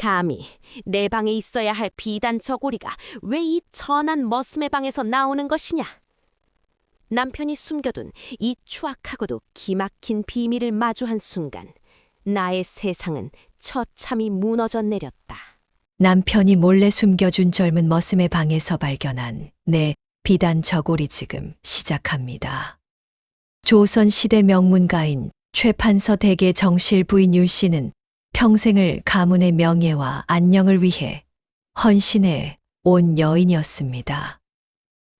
감히 내 방에 있어야 할 비단 저고리가 왜 이 천한 머슴의 방에서 나오는 것이냐? 남편이 숨겨둔 이 추악하고도 기막힌 비밀을 마주한 순간 나의 세상은 처참히 무너져 내렸다. 남편이 몰래 숨겨준 젊은 머슴의 방에서 발견한 내 비단 저고리 지금 시작합니다. 조선시대 명문가인 최판서 댁의 정실 부인 윤 씨는 평생을 가문의 명예와 안녕을 위해 헌신해 온 여인이었습니다.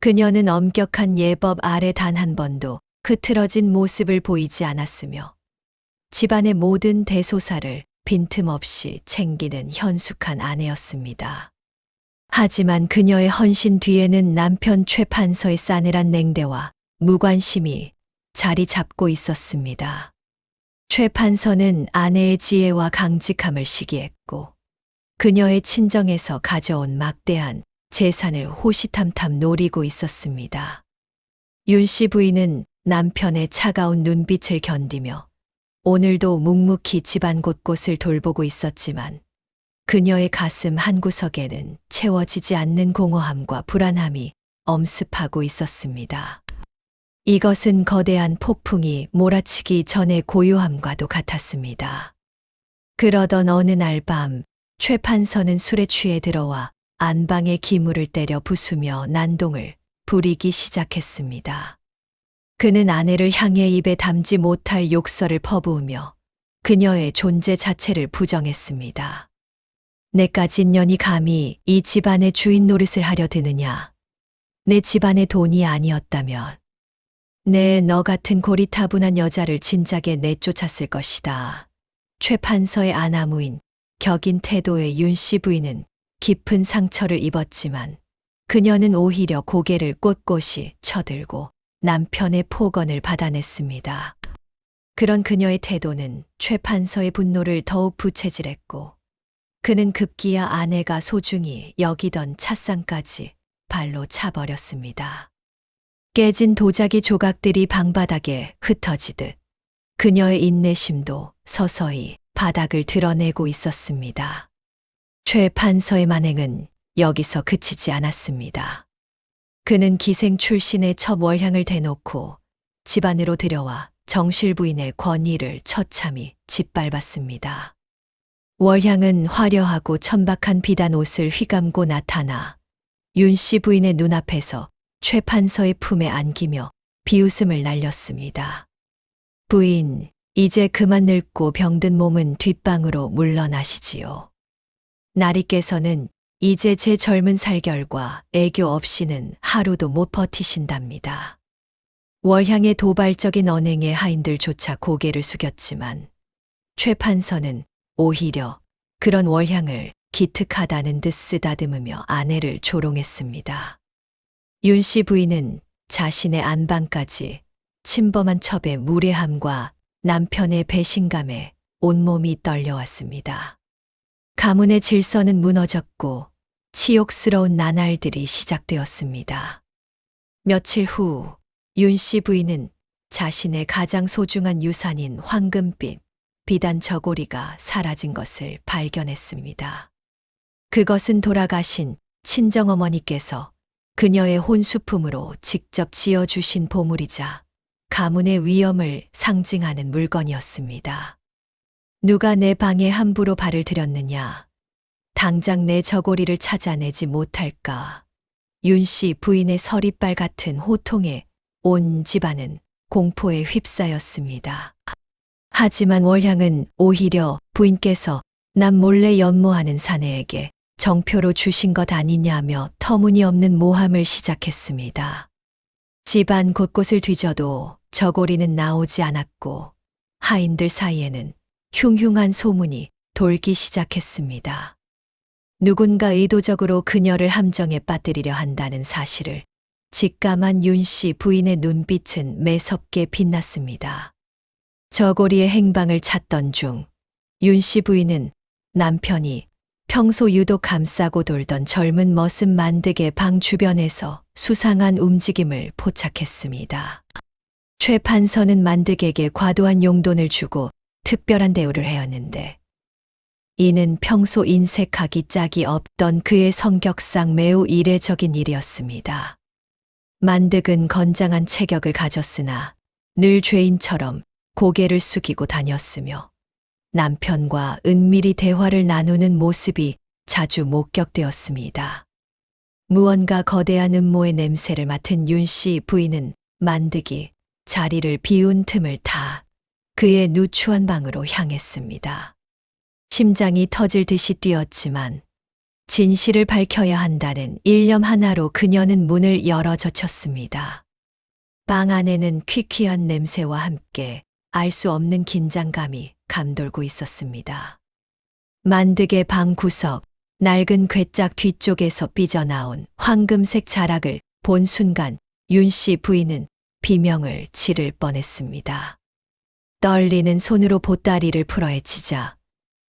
그녀는 엄격한 예법 아래 단 한 번도 흐트러진 모습을 보이지 않았으며 집안의 모든 대소사를 빈틈없이 챙기는 현숙한 아내였습니다. 하지만 그녀의 헌신 뒤에는 남편 최판서의 싸늘한 냉대와 무관심이 자리 잡고 있었습니다. 최판서는 아내의 지혜와 강직함을 시기했고 그녀의 친정에서 가져온 막대한 재산을 호시탐탐 노리고 있었습니다. 윤 씨 부인은 남편의 차가운 눈빛을 견디며 오늘도 묵묵히 집안 곳곳을 돌보고 있었지만 그녀의 가슴 한구석에는 채워지지 않는 공허함과 불안함이 엄습하고 있었습니다. 이것은 거대한 폭풍이 몰아치기 전의 고요함과도 같았습니다. 그러던 어느 날 밤 최판서는 술에 취해 들어와 안방의 기물을 때려 부수며 난동을 부리기 시작했습니다. 그는 아내를 향해 입에 담지 못할 욕설을 퍼부으며 그녀의 존재 자체를 부정했습니다. 내까진 년이 감히 이 집안의 주인 노릇을 하려 드느냐. 내 집안의 돈이 아니었다면 너 같은 고리타분한 여자를 진작에 내쫓았을 것이다. 최판서의 아나무인 격인 태도의 윤 씨 부인은 깊은 상처를 입었지만 그녀는 오히려 고개를 꼿꼿이 쳐들고 남편의 폭언을 받아냈습니다. 그런 그녀의 태도는 최판서의 분노를 더욱 부채질했고 그는 급기야 아내가 소중히 여기던 찻상까지 발로 차버렸습니다. 깨진 도자기 조각들이 방바닥에 흩어지듯 그녀의 인내심도 서서히 바닥을 드러내고 있었습니다. 최판서의 만행은 여기서 그치지 않았습니다. 그는 기생 출신의 첩 월향을 대놓고 집 안으로 들여와 정실 부인의 권위를 처참히 짓밟았습니다. 월향은 화려하고 천박한 비단 옷을 휘감고 나타나 윤 씨 부인의 눈앞에서 최판서의 품에 안기며 비웃음을 날렸습니다. 부인, 이제 그만 늙고 병든 몸은 뒷방으로 물러나시지요. 나리께서는 이제 제 젊은 살결과 애교 없이는 하루도 못 버티신답니다. 월향의 도발적인 언행에 하인들조차 고개를 숙였지만 최판서는 오히려 그런 월향을 기특하다는 듯 쓰다듬으며 아내를 조롱했습니다. 윤 씨 부인은 자신의 안방까지 침범한 첩의 무례함과 남편의 배신감에 온몸이 떨려왔습니다. 가문의 질서는 무너졌고 치욕스러운 나날들이 시작되었습니다. 며칠 후 윤 씨 부인은 자신의 가장 소중한 유산인 황금빛 비단 저고리가 사라진 것을 발견했습니다. 그것은 돌아가신 친정어머니께서 그녀의 혼수품으로 직접 지어주신 보물이자 가문의 위엄을 상징하는 물건이었습니다. 누가 내 방에 함부로 발을 들였느냐? 당장 내 저고리를 찾아내지 못할까? 윤 씨 부인의 서리빨 같은 호통에 온 집안은 공포에 휩싸였습니다. 하지만 월향은 오히려 부인께서 남 몰래 연모하는 사내에게 정표로 주신 것 아니냐며 터무니없는 모함을 시작했습니다. 집안 곳곳을 뒤져도 저고리는 나오지 않았고 하인들 사이에는 흉흉한 소문이 돌기 시작했습니다. 누군가 의도적으로 그녀를 함정에 빠뜨리려 한다는 사실을 직감한 윤 씨 부인의 눈빛은 매섭게 빛났습니다. 저고리의 행방을 찾던 중 윤 씨 부인은 남편이 평소 유독 감싸고 돌던 젊은 머슴 만득의 방 주변에서 수상한 움직임을 포착했습니다. 최판서는 만득에게 과도한 용돈을 주고 특별한 대우를 해왔는데 이는 평소 인색하기 짝이 없던 그의 성격상 매우 이례적인 일이었습니다. 만득은 건장한 체격을 가졌으나 늘 죄인처럼 고개를 숙이고 다녔으며 남편과 은밀히 대화를 나누는 모습이 자주 목격되었습니다. 무언가 거대한 음모의 냄새를 맡은 윤 씨 부인은 만득이 자리를 비운 틈을 타 그의 누추한 방으로 향했습니다. 심장이 터질 듯이 뛰었지만 진실을 밝혀야 한다는 일념 하나로 그녀는 문을 열어 젖혔습니다. 방 안에는 퀴퀴한 냄새와 함께 알 수 없는 긴장감이 감돌고 있었습니다. 만득의 방 구석, 낡은 괴짝 뒤쪽에서 삐져나온 황금색 자락을 본 순간 윤 씨 부인은 비명을 지를 뻔했습니다. 떨리는 손으로 보따리를 풀어헤치자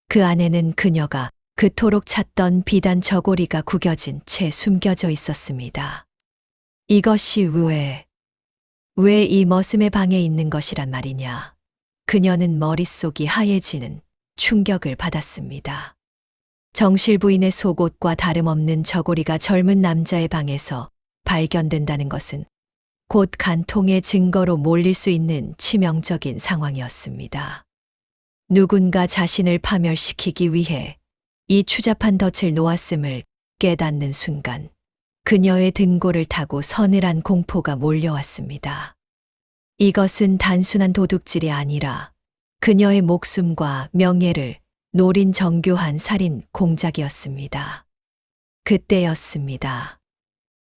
그 안에는 그녀가 그토록 찾던 비단 저고리가 구겨진 채 숨겨져 있었습니다. 이것이 왜 이 머슴의 방에 있는 것이란 말이냐. 그녀는 머릿속이 하얘지는 충격을 받았습니다. 정실 부인의 속옷과 다름없는 저고리가 젊은 남자의 방에서 발견된다는 것은 곧 간통의 증거로 몰릴 수 있는 치명적인 상황이었습니다. 누군가 자신을 파멸시키기 위해 이 추잡한 덫을 놓았음을 깨닫는 순간 그녀의 등골을 타고 서늘한 공포가 몰려왔습니다. 이것은 단순한 도둑질이 아니라 그녀의 목숨과 명예를 노린 정교한 살인 공작이었습니다. 그때였습니다.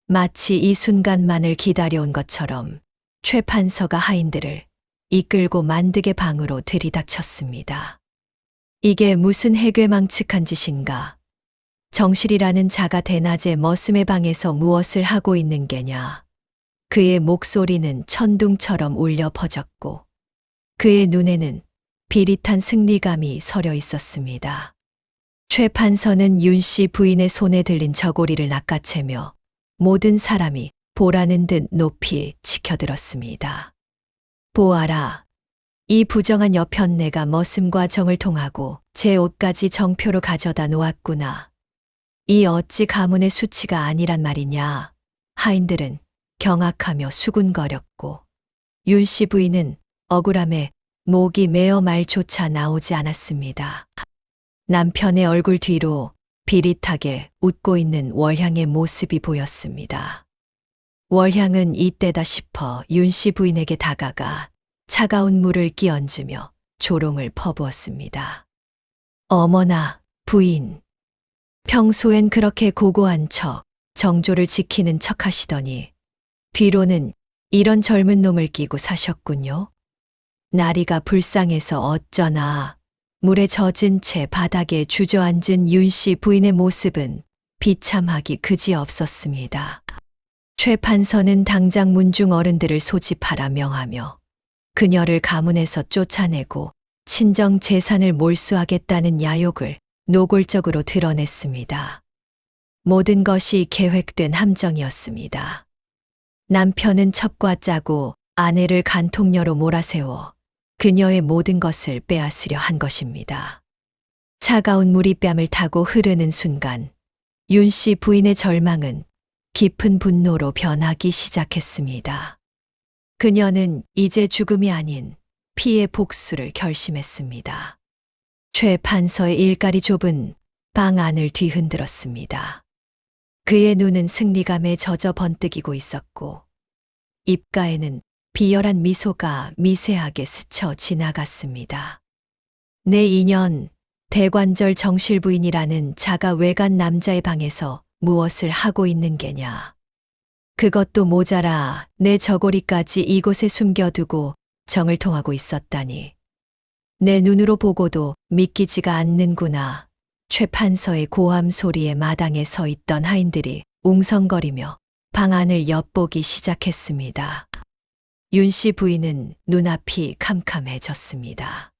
마치 이 순간만을 기다려온 것처럼 최 판서가 하인들을 이끌고 만득의 방으로 들이닥쳤습니다. 이게 무슨 해괴망측한 짓인가? 정실이라는 자가 대낮에 머슴의 방에서 무엇을 하고 있는 게냐? 그의 목소리는 천둥처럼 울려 퍼졌고 그의 눈에는 비릿한 승리감이 서려 있었습니다. 최 판서는 윤 씨 부인의 손에 들린 저고리를 낚아채며 모든 사람이 보라는 듯 높이 치켜들었습니다. 보아라. 이 부정한 여편네가 머슴과 정을 통하고 제 옷까지 정표로 가져다 놓았구나. 이 어찌 가문의 수치가 아니란 말이냐. 하인들은 경악하며 수군거렸고 윤 씨 부인은 억울함에 목이 메어 말조차 나오지 않았습니다. 남편의 얼굴 뒤로 비릿하게 웃고 있는 월향의 모습이 보였습니다. 월향은 이때다 싶어 윤 씨 부인에게 다가가 차가운 물을 끼얹으며 조롱을 퍼부었습니다. 어머나, 부인. 평소엔 그렇게 고고한 척, 정조를 지키는 척 하시더니 뒤로는 이런 젊은 놈을 끼고 사셨군요. 나리가 불쌍해서 어쩌나. 물에 젖은 채 바닥에 주저앉은 윤 씨 부인의 모습은 비참하기 그지없었습니다. 최 판서는 당장 문중 어른들을 소집하라 명하며 그녀를 가문에서 쫓아내고 친정 재산을 몰수하겠다는 야욕을 노골적으로 드러냈습니다. 모든 것이 계획된 함정이었습니다. 남편은 첩과 짜고 아내를 간통녀로 몰아세워 그녀의 모든 것을 빼앗으려 한 것입니다. 차가운 물이 뺨을 타고 흐르는 순간 윤 씨 부인의 절망은 깊은 분노로 변하기 시작했습니다. 그녀는 이제 죽음이 아닌 피의 복수를 결심했습니다. 최 판서의 일갈이 좁은 방 안을 뒤흔들었습니다. 그의 눈은 승리감에 젖어 번뜩이고 있었고 입가에는 비열한 미소가 미세하게 스쳐 지나갔습니다. 내 인연 대관절 정실 부인이라는 자가 외간 남자의 방에서 무엇을 하고 있는 게냐. 그것도 모자라 내 저고리까지 이곳에 숨겨두고 정을 통하고 있었다니. 내 눈으로 보고도 믿기지가 않는구나. 최 판서의 고함 소리에 마당에 서 있던 하인들이 웅성거리며 방 안을 엿보기 시작했습니다. 윤 씨 부인은 눈앞이 캄캄해졌습니다.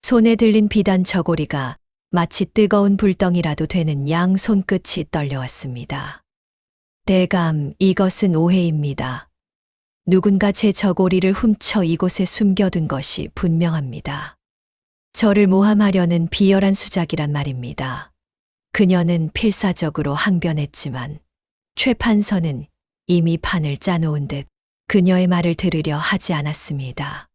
손에 들린 비단 저고리가 마치 뜨거운 불덩이라도 되는 양 손끝이 떨려왔습니다. 대감, 이것은 오해입니다. 누군가 제 저고리를 훔쳐 이곳에 숨겨둔 것이 분명합니다. 저를 모함하려는 비열한 수작이란 말입니다. 그녀는 필사적으로 항변했지만 최 판서는 이미 판을 짜놓은 듯 그녀의 말을 들으려 하지 않았습니다.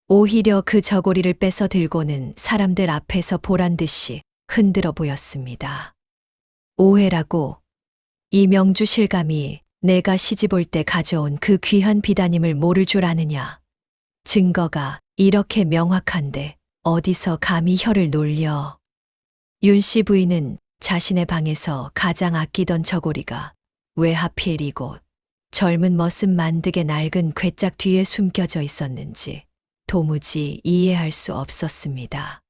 오히려 그 저고리를 뺏어 들고는 사람들 앞에서 보란 듯이 흔들어 보였습니다. 오해라고, 이 명주 실감이 내가 시집 올 때 가져온 그 귀한 비단임을 모를 줄 아느냐. 증거가 이렇게 명확한데 어디서 감히 혀를 놀려. 윤 씨 부인은 자신의 방에서 가장 아끼던 저고리가 왜 하필 이곳 젊은 머슴 만득의 낡은 괴짝 뒤에 숨겨져 있었는지 도무지 이해할 수 없었습니다.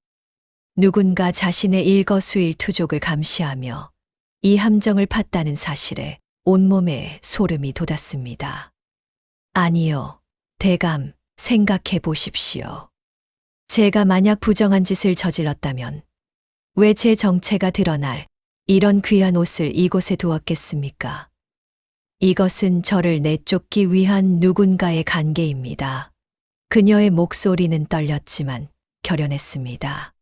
누군가 자신의 일거수일투족을 감시하며 이 함정을 팠다는 사실에 온몸에 소름이 돋았습니다. 아니요, 대감, 생각해 보십시오. 제가 만약 부정한 짓을 저질렀다면 왜 제 정체가 드러날 이런 귀한 옷을 이곳에 두었겠습니까? 이것은 저를 내쫓기 위한 누군가의 간계입니다. 그녀의 목소리는 떨렸지만 결연했습니다.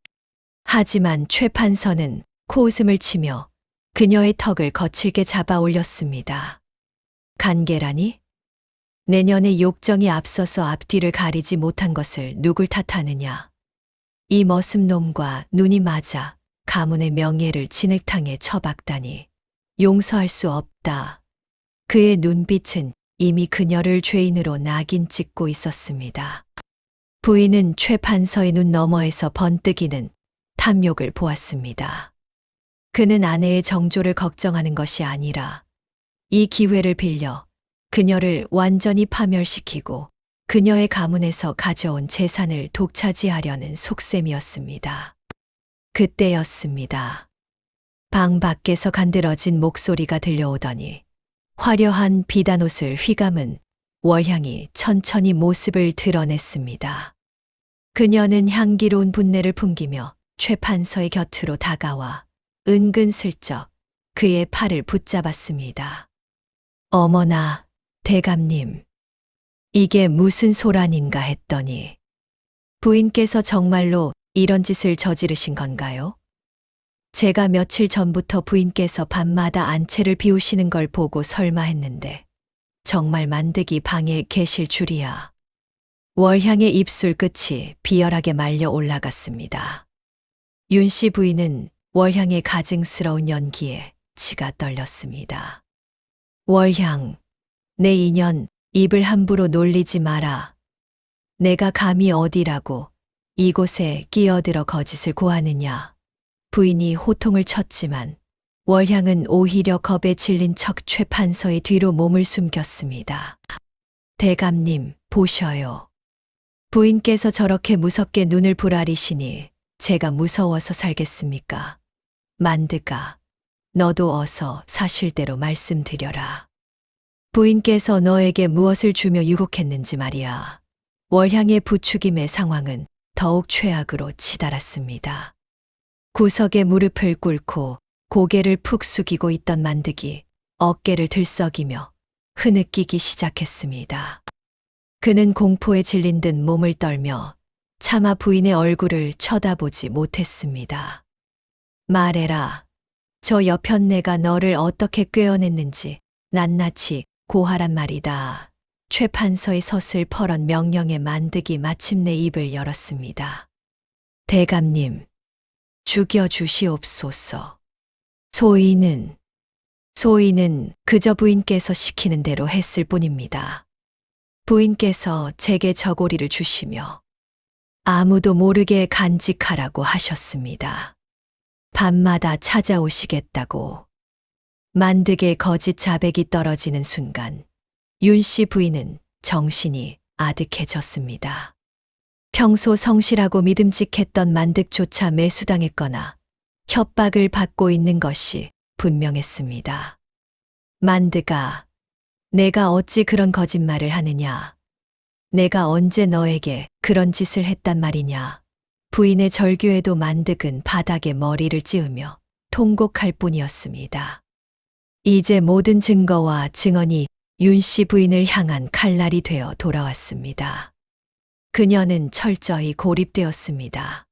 하지만 최 판서는 코웃음을 치며 그녀의 턱을 거칠게 잡아 올렸습니다. 간계라니? 내년의 욕정이 앞서서 앞뒤를 가리지 못한 것을 누굴 탓하느냐. 이 머슴놈과 눈이 맞아 가문의 명예를 진흙탕에 처박다니 용서할 수 없다. 그의 눈빛은 이미 그녀를 죄인으로 낙인 찍고 있었습니다. 부인은 최 판서의 눈 너머에서 번뜩이는 탐욕을 보았습니다. 그는 아내의 정조를 걱정하는 것이 아니라 이 기회를 빌려 그녀를 완전히 파멸시키고 그녀의 가문에서 가져온 재산을 독차지하려는 속셈이었습니다. 그때였습니다. 방 밖에서 간드러진 목소리가 들려오더니 화려한 비단옷을 휘감은 월향이 천천히 모습을 드러냈습니다. 그녀는 향기로운 분내를 풍기며 최 판서의 곁으로 다가와 은근슬쩍 그의 팔을 붙잡았습니다. 어머나, 대감님. 이게 무슨 소란인가 했더니 부인께서 정말로 이런 짓을 저지르신 건가요? 제가 며칠 전부터 부인께서 밤마다 안채를 비우시는 걸 보고 설마 했는데 정말 만득이 방에 계실 줄이야. 월향의 입술 끝이 비열하게 말려 올라갔습니다. 윤 씨 부인은 월향의 가증스러운 연기에 치가 떨렸습니다. 월향, 내 인연 입을 함부로 놀리지 마라. 내가 감히 어디라고 이곳에 끼어들어 거짓을 고하느냐. 부인이 호통을 쳤지만 월향은 오히려 겁에 질린 척 최 판서의 뒤로 몸을 숨겼습니다. 대감님, 보셔요. 부인께서 저렇게 무섭게 눈을 부라리시니 제가 무서워서 살겠습니까? 만드가, 너도 어서 사실대로 말씀드려라. 부인께서 너에게 무엇을 주며 유혹했는지 말이야. 월향의 부추김의 상황은 더욱 최악으로 치달았습니다. 구석에 무릎을 꿇고 고개를 푹 숙이고 있던 만득이 어깨를 들썩이며 흐느끼기 시작했습니다. 그는 공포에 질린 듯 몸을 떨며 차마 부인의 얼굴을 쳐다보지 못했습니다. 말해라. 저 여편네가 너를 어떻게 꿰어냈는지 낱낱이 고하란 말이다. 최 판서의 서슬퍼런 명령에 만득이 마침내 입을 열었습니다. 대감님, 죽여주시옵소서. 소인은 그저 부인께서 시키는 대로 했을 뿐입니다. 부인께서 제게 저고리를 주시며 아무도 모르게 간직하라고 하셨습니다. 밤마다 찾아오시겠다고. 만득의 거짓 자백이 떨어지는 순간 윤 씨 부인은 정신이 아득해졌습니다. 평소 성실하고 믿음직했던 만득조차 매수당했거나 협박을 받고 있는 것이 분명했습니다. 만득아, 내가 어찌 그런 거짓말을 하느냐. 내가 언제 너에게 그런 짓을 했단 말이냐. 부인의 절규에도 만득은 바닥에 머리를 찌우며 통곡할 뿐이었습니다. 이제 모든 증거와 증언이 윤 씨 부인을 향한 칼날이 되어 돌아왔습니다. 그녀는 철저히 고립되었습니다.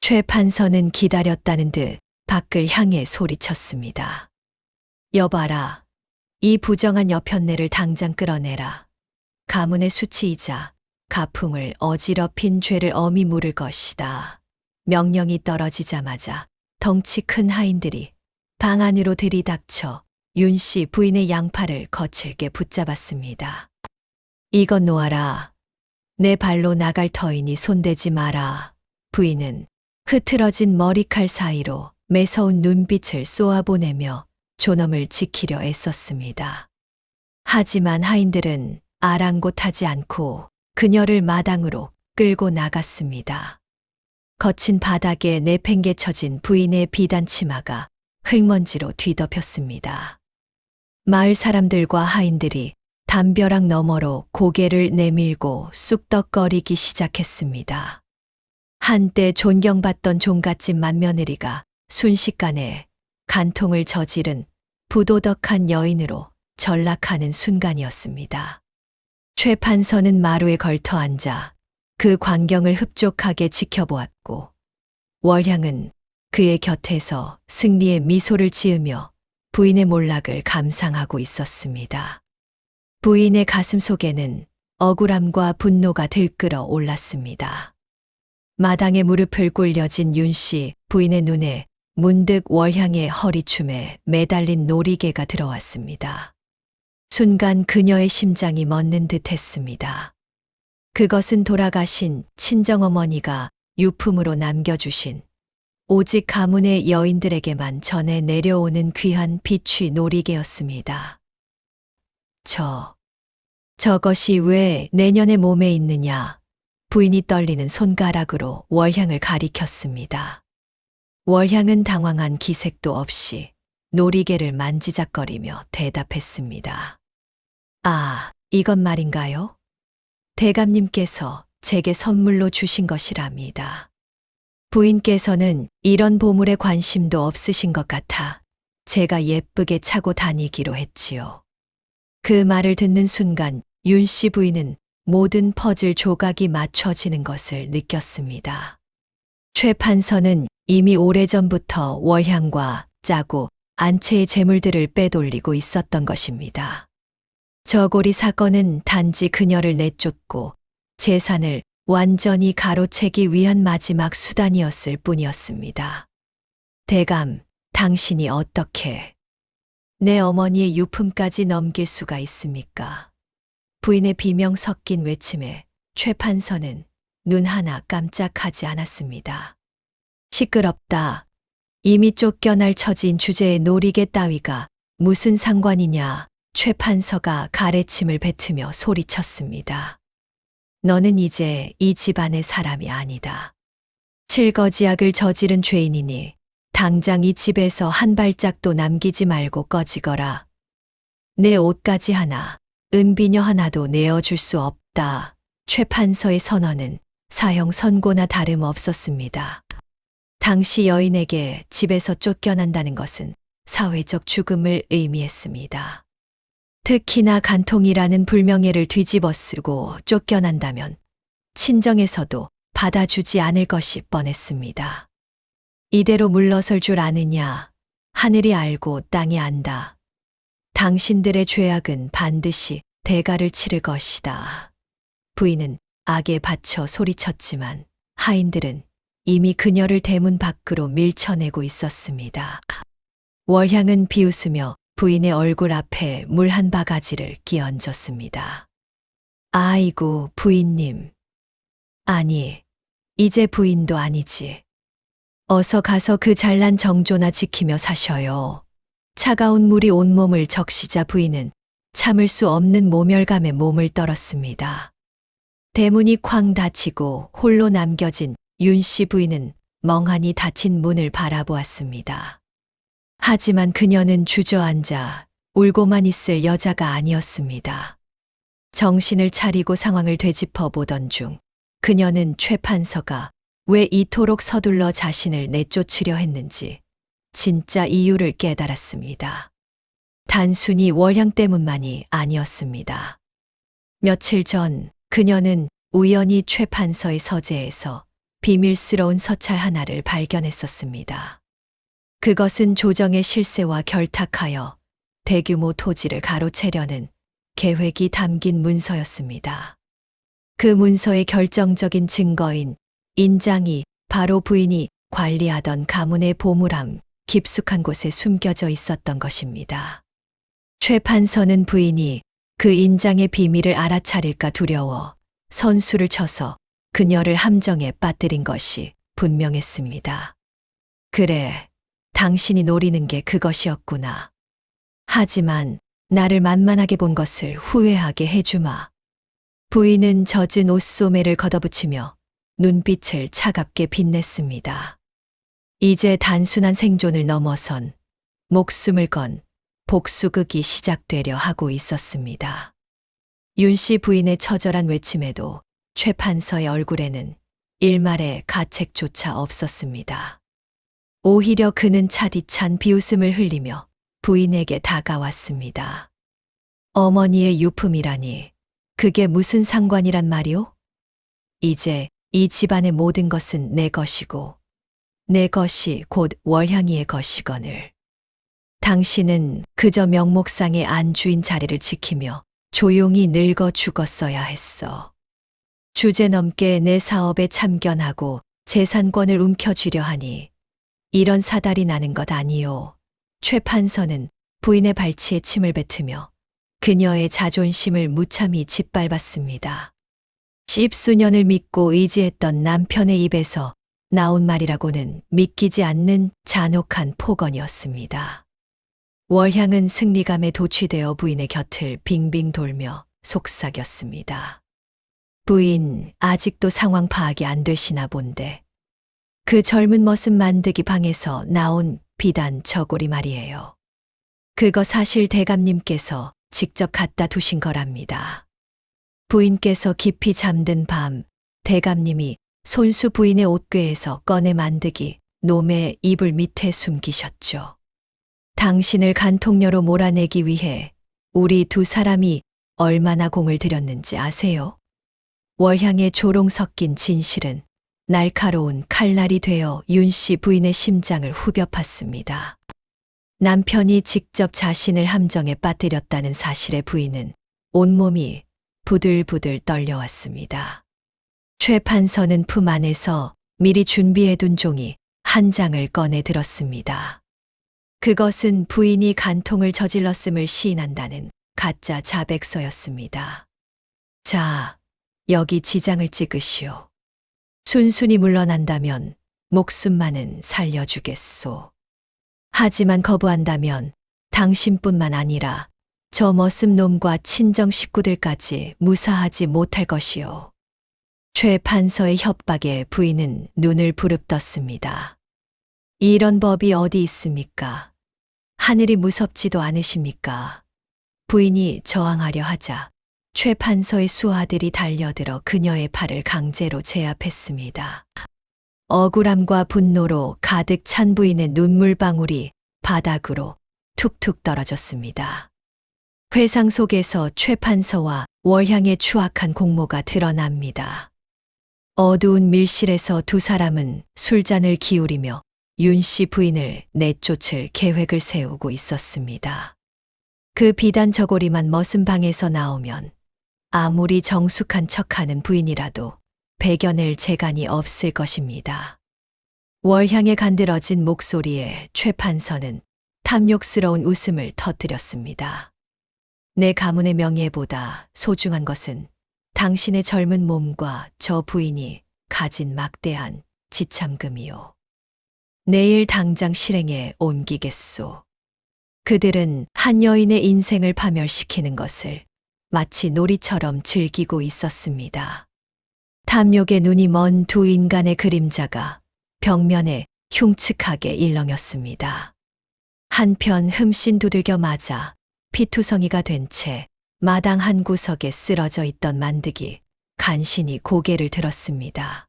최 판서는 기다렸다는 듯 밖을 향해 소리쳤습니다. 여봐라. 이 부정한 여편네를 당장 끌어내라. 가문의 수치이자 가풍을 어지럽힌 죄를 엄히 물을 것이다. 명령이 떨어지자마자 덩치 큰 하인들이 방 안으로 들이닥쳐 윤 씨 부인의 양팔을 거칠게 붙잡았습니다. 이것 놓아라. 내 발로 나갈 터이니 손대지 마라. 부인은 흐트러진 머리칼 사이로 매서운 눈빛을 쏘아보내며 존엄을 지키려 애썼습니다. 하지만 하인들은 아랑곳하지 않고 그녀를 마당으로 끌고 나갔습니다. 거친 바닥에 내팽개쳐진 부인의 비단 치마가 흙먼지로 뒤덮였습니다. 마을 사람들과 하인들이 담벼락 너머로 고개를 내밀고 쑥덕거리기 시작했습니다. 한때 존경받던 종갓집 맏며느리가 순식간에 간통을 저지른 부도덕한 여인으로 전락하는 순간이었습니다. 최 판서는 마루에 걸터 앉아 그 광경을 흡족하게 지켜보았고 월향은 그의 곁에서 승리의 미소를 지으며 부인의 몰락을 감상하고 있었습니다. 부인의 가슴 속에는 억울함과 분노가 들끓어 올랐습니다. 마당에 무릎을 꿇려진 윤 씨 부인의 눈에 문득 월향의 허리춤에 매달린 놀이개가 들어왔습니다. 순간 그녀의 심장이 멎는 듯 했습니다. 그것은 돌아가신 친정어머니가 유품으로 남겨주신 오직 가문의 여인들에게만 전해 내려오는 귀한 비취 놀이개였습니다. 저것이 왜 내년의 몸에 있느냐? 부인이 떨리는 손가락으로 월향을 가리켰습니다. 월향은 당황한 기색도 없이 놀이개를 만지작거리며 대답했습니다. 아, 이것 말인가요? 대감님께서 제게 선물로 주신 것이랍니다. 부인께서는 이런 보물에 관심도 없으신 것 같아 제가 예쁘게 차고 다니기로 했지요. 그 말을 듣는 순간 윤 씨 부인은 모든 퍼즐 조각이 맞춰지는 것을 느꼈습니다. 최 판서는 이미 오래전부터 월향과 짜고 안채의 재물들을 빼돌리고 있었던 것입니다. 저고리 사건은 단지 그녀를 내쫓고 재산을 완전히 가로채기 위한 마지막 수단이었을 뿐이었습니다. 대감, 당신이 어떻게 내 어머니의 유품까지 넘길 수가 있습니까? 부인의 비명 섞인 외침에 최 판서는 눈 하나 깜짝하지 않았습니다. 시끄럽다. 이미 쫓겨날 처지인 주제의 놀이개 따위가 무슨 상관이냐? 최 판서가 가래침을 뱉으며 소리쳤습니다. 너는 이제 이 집안의 사람이 아니다. 칠거지약을 저지른 죄인이니 당장 이 집에서 한 발짝도 남기지 말고 꺼지거라. 내 옷가지 하나, 은비녀 하나도 내어줄 수 없다. 최 판서의 선언은 사형 선고나 다름없었습니다. 당시 여인에게 집에서 쫓겨난다는 것은 사회적 죽음을 의미했습니다. 특히나 간통이라는 불명예를 뒤집어쓰고 쫓겨난다면 친정에서도 받아주지 않을 것이 뻔했습니다. 이대로 물러설 줄 아느냐? 하늘이 알고 땅이 안다. 당신들의 죄악은 반드시 대가를 치를 것이다. 부인은 악에 받쳐 소리쳤지만 하인들은 이미 그녀를 대문 밖으로 밀쳐내고 있었습니다. 월향은 비웃으며 부인의 얼굴 앞에 물 한 바가지를 끼얹었습니다. 아이고, 부인님. 아니, 이제 부인도 아니지. 어서 가서 그 잘난 정조나 지키며 사셔요. 차가운 물이 온몸을 적시자 부인은 참을 수 없는 모멸감에 몸을 떨었습니다. 대문이 쾅 닫히고 홀로 남겨진 윤 씨 부인은 멍하니 닫힌 문을 바라보았습니다. 하지만 그녀는 주저앉아 울고만 있을 여자가 아니었습니다. 정신을 차리고 상황을 되짚어 보던 중 그녀는 최 판서가 왜 이토록 서둘러 자신을 내쫓으려 했는지 진짜 이유를 깨달았습니다. 단순히 월향 때문만이 아니었습니다. 며칠 전 그녀는 우연히 최 판서의 서재에서 비밀스러운 서찰 하나를 발견했었습니다. 그것은 조정의 실세와 결탁하여 대규모 토지를 가로채려는 계획이 담긴 문서였습니다. 그 문서의 결정적인 증거인 인장이 바로 부인이 관리하던 가문의 보물함 깊숙한 곳에 숨겨져 있었던 것입니다. 최 판서는 부인이 그 인장의 비밀을 알아차릴까 두려워 선수를 쳐서 그녀를 함정에 빠뜨린 것이 분명했습니다. 그래, 당신이 노리는 게 그것이었구나. 하지만 나를 만만하게 본 것을 후회하게 해주마. 부인은 젖은 옷소매를 걷어붙이며 눈빛을 차갑게 빛냈습니다. 이제 단순한 생존을 넘어선 목숨을 건 복수극이 시작되려 하고 있었습니다. 윤 씨 부인의 처절한 외침에도 최 판서의 얼굴에는 일말의 가책조차 없었습니다. 오히려 그는 차디찬 비웃음을 흘리며 부인에게 다가왔습니다. 어머니의 유품이라니 그게 무슨 상관이란 말이오? 이제 이 집안의 모든 것은 내 것이고 내 것이 곧 월향이의 것이거늘. 당신은 그저 명목상의 안주인 자리를 지키며 조용히 늙어 죽었어야 했어. 주제넘게 내 사업에 참견하고 재산권을 움켜쥐려 하니 이런 사달이 나는 것 아니오. 최 판서는 부인의 발치에 침을 뱉으며 그녀의 자존심을 무참히 짓밟았습니다. 십수년을 믿고 의지했던 남편의 입에서 나온 말이라고는 믿기지 않는 잔혹한 폭언이었습니다. 월향은 승리감에 도취되어 부인의 곁을 빙빙 돌며 속삭였습니다. 부인, 아직도 상황 파악이 안 되시나 본데. 그 젊은 머슴 만드기 방에서 나온 비단 저고리 말이에요. 그거 사실 대감님께서 직접 갖다 두신 거랍니다. 부인께서 깊이 잠든 밤 대감님이 손수 부인의 옷궤에서 꺼내 만드기 놈의 이불 밑에 숨기셨죠. 당신을 간통녀로 몰아내기 위해 우리 두 사람이 얼마나 공을 들였는지 아세요? 월향의 조롱 섞인 진실은 날카로운 칼날이 되어 윤 씨 부인의 심장을 후벼 팠습니다. 남편이 직접 자신을 함정에 빠뜨렸다는 사실에 부인은 온몸이 부들부들 떨려왔습니다. 최 판서는 품 안에서 미리 준비해둔 종이 한 장을 꺼내 들었습니다. 그것은 부인이 간통을 저질렀음을 시인한다는 가짜 자백서였습니다. 자, 여기 지장을 찍으시오. 순순히 물러난다면 목숨만은 살려주겠소. 하지만 거부한다면 당신뿐만 아니라 저 머슴 놈과 친정 식구들까지 무사하지 못할 것이오. 최 판서의 협박에 부인은 눈을 부릅떴습니다. 이런 법이 어디 있습니까? 하늘이 무섭지도 않으십니까? 부인이 저항하려 하자 최 판서의 수하들이 달려들어 그녀의 팔을 강제로 제압했습니다. 억울함과 분노로 가득 찬 부인의 눈물방울이 바닥으로 툭툭 떨어졌습니다. 회상 속에서 최 판서와 월향의 추악한 공모가 드러납니다. 어두운 밀실에서 두 사람은 술잔을 기울이며 윤 씨 부인을 내쫓을 계획을 세우고 있었습니다. 그 비단 저고리만 머슴 방에서 나오면 아무리 정숙한 척하는 부인이라도 배겨낼 재간이 없을 것입니다. 월향의 간드러진 목소리에 최 판서는 탐욕스러운 웃음을 터뜨렸습니다. 내 가문의 명예보다 소중한 것은 당신의 젊은 몸과 저 부인이 가진 막대한 지참금이요. 내일 당장 실행에 옮기겠소. 그들은 한 여인의 인생을 파멸시키는 것을 마치 놀이처럼 즐기고 있었습니다. 탐욕의 눈이 먼 두 인간의 그림자가 벽면에 흉측하게 일렁였습니다. 한편 흠씬 두들겨 맞아 피투성이가 된 채 마당 한 구석에 쓰러져 있던 만득이 간신히 고개를 들었습니다.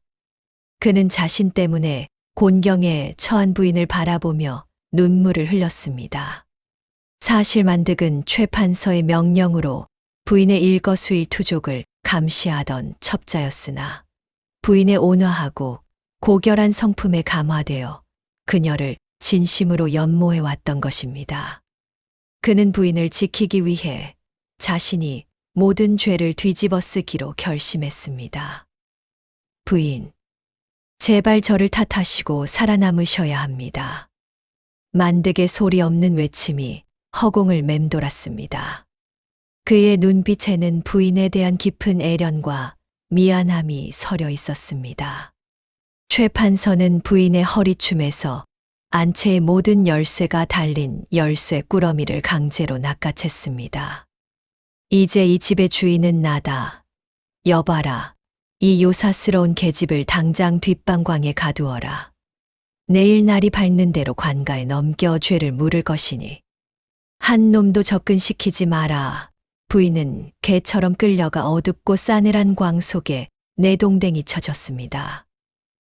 그는 자신 때문에 곤경에 처한 부인을 바라보며 눈물을 흘렸습니다. 사실 만득은 최 판서의 명령으로 부인의 일거수일투족을 감시하던 첩자였으나 부인의 온화하고 고결한 성품에 감화되어 그녀를 진심으로 연모해 왔던 것입니다. 그는 부인을 지키기 위해 자신이 모든 죄를 뒤집어 쓰기로 결심했습니다. 부인, 제발 저를 탓하시고 살아남으셔야 합니다. 만득의 소리 없는 외침이 허공을 맴돌았습니다. 그의 눈빛에는 부인에 대한 깊은 애련과 미안함이 서려 있었습니다. 최 판서는 부인의 허리춤에서 안채의 모든 열쇠가 달린 열쇠 꾸러미를 강제로 낚아챘습니다. 이제 이 집의 주인은 나다. 여봐라. 이 요사스러운 계집을 당장 뒷방광에 가두어라. 내일 날이 밝는 대로 관가에 넘겨 죄를 물을 것이니 한 놈도 접근시키지 마라. 부인은 개처럼 끌려가 어둡고 싸늘한 광 속에 내동댕이 쳐졌습니다.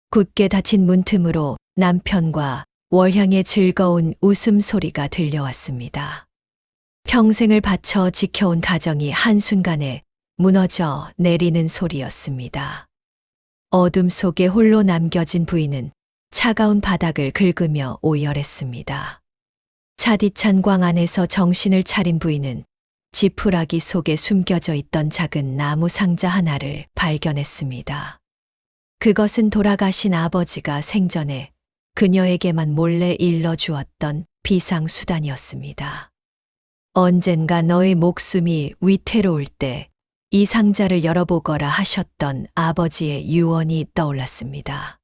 굳게 닫힌 문틈으로 남편과 월향의 즐거운 웃음소리가 들려왔습니다. 평생을 바쳐 지켜온 가정이 한순간에 무너져 내리는 소리였습니다. 어둠 속에 홀로 남겨진 부인은 차가운 바닥을 긁으며 오열했습니다. 차디찬 광 안에서 정신을 차린 부인은 지푸라기 속에 숨겨져 있던 작은 나무 상자 하나를 발견했습니다. 그것은 돌아가신 아버지가 생전에 그녀에게만 몰래 일러주었던 비상수단이었습니다. 언젠가 너의 목숨이 위태로울 때 이 상자를 열어보거라 하셨던 아버지의 유언이 떠올랐습니다.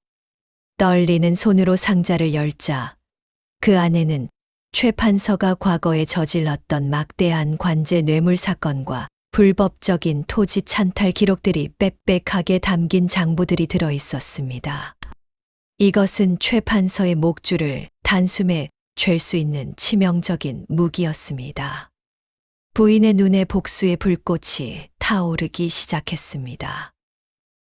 떨리는 손으로 상자를 열자 그 안에는 최 판서가 과거에 저질렀던 막대한 관제 뇌물 사건과 불법적인 토지 찬탈 기록들이 빽빽하게 담긴 장부들이 들어 있었습니다. 이것은 최 판서의 목줄을 단숨에 잴 수 있는 치명적인 무기였습니다. 부인의 눈에 복수의 불꽃이 타오르기 시작했습니다.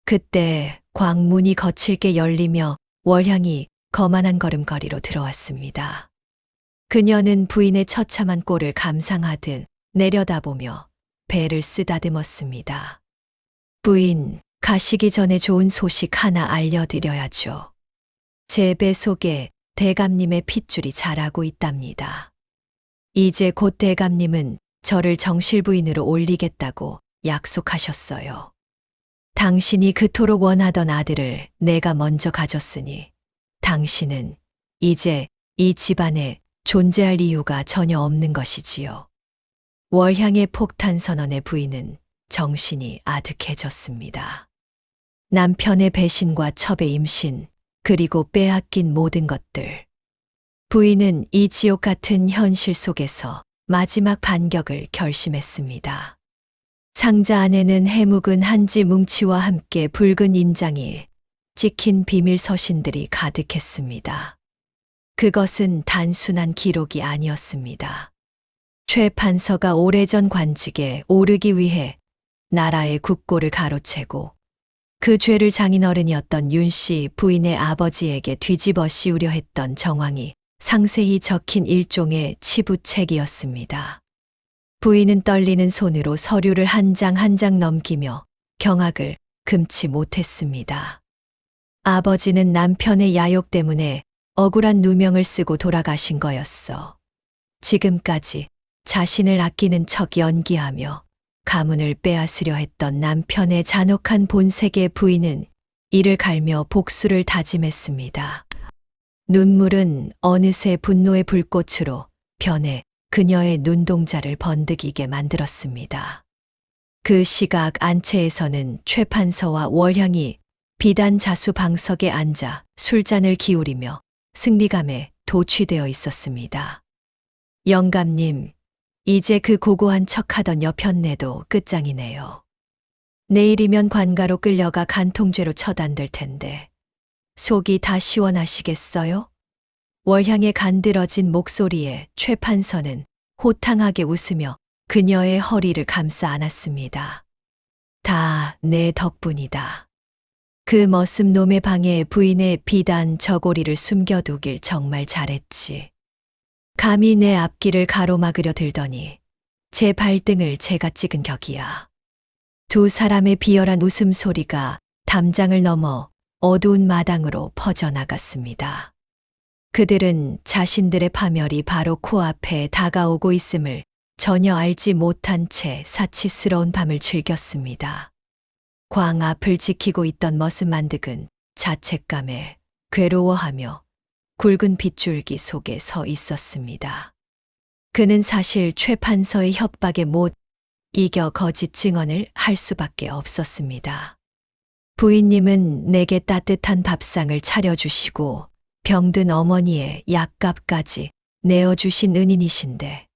그때 광문이 거칠게 열리며 월향이 거만한 걸음걸이로 들어왔습니다. 그녀는 부인의 처참한 꼴을 감상하듯 내려다보며 배를 쓰다듬었습니다. 부인, 가시기 전에 좋은 소식 하나 알려드려야죠. 제 배 속에 대감님의 핏줄이 자라고 있답니다. 이제 곧 대감님은 저를 정실부인으로 올리겠다고 약속하셨어요. 당신이 그토록 원하던 아들을 내가 먼저 가졌으니 당신은 이제 이 집안에 존재할 이유가 전혀 없는 것이지요. 월향의 폭탄 선언에 부인은 정신이 아득해졌습니다. 남편의 배신과 첩의 임신, 그리고 빼앗긴 모든 것들. 부인은 이 지옥 같은 현실 속에서 마지막 반격을 결심했습니다. 상자 안에는 해묵은 한지 뭉치와 함께 붉은 인장이 찍힌 비밀 서신들이 가득했습니다. 그것은 단순한 기록이 아니었습니다. 최 판서가 오래전 관직에 오르기 위해 나라의 국고를 가로채고 그 죄를 장인어른이었던 윤씨 부인의 아버지에게 뒤집어 씌우려 했던 정황이 상세히 적힌 일종의 치부책이었습니다. 부인은 떨리는 손으로 서류를 한 장 한 장 넘기며 경악을 금치 못했습니다. 아버지는 남편의 야욕 때문에 억울한 누명을 쓰고 돌아가신 거였어. 지금까지 자신을 아끼는 척 연기하며 가문을 빼앗으려 했던 남편의 잔혹한 본색의 부인은 이를 갈며 복수를 다짐했습니다. 눈물은 어느새 분노의 불꽃으로 변해 그녀의 눈동자를 번득이게 만들었습니다. 그 시각 안채에서는 최 판서와 월향이 비단 자수 방석에 앉아 술잔을 기울이며 승리감에 도취되어 있었습니다. 영감님, 이제 그 고고한 척하던 여편네도 끝장이네요. 내일이면 관가로 끌려가 간통죄로 처단될 텐데 속이 다 시원하시겠어요? 월향의 간드러진 목소리에 최 판서는 호탕하게 웃으며 그녀의 허리를 감싸 안았습니다. 다 내 덕분이다. 그 머슴 놈의 방에 부인의 비단 저고리를 숨겨두길 정말 잘했지. 감히 내 앞길을 가로막으려 들더니 제 발등을 제가 찍은 격이야. 두 사람의 비열한 웃음소리가 담장을 넘어 어두운 마당으로 퍼져나갔습니다. 그들은 자신들의 파멸이 바로 코앞에 다가오고 있음을 전혀 알지 못한 채 사치스러운 밤을 즐겼습니다. 광 앞을 지키고 있던 머슴만득은 자책감에 괴로워하며 굵은 빗줄기 속에 서 있었습니다. 그는 사실 최 판서의 협박에 못 이겨 거짓 증언을 할 수밖에 없었습니다. 부인님은 내게 따뜻한 밥상을 차려주시고 병든 어머니의 약값까지 내어주신 은인이신데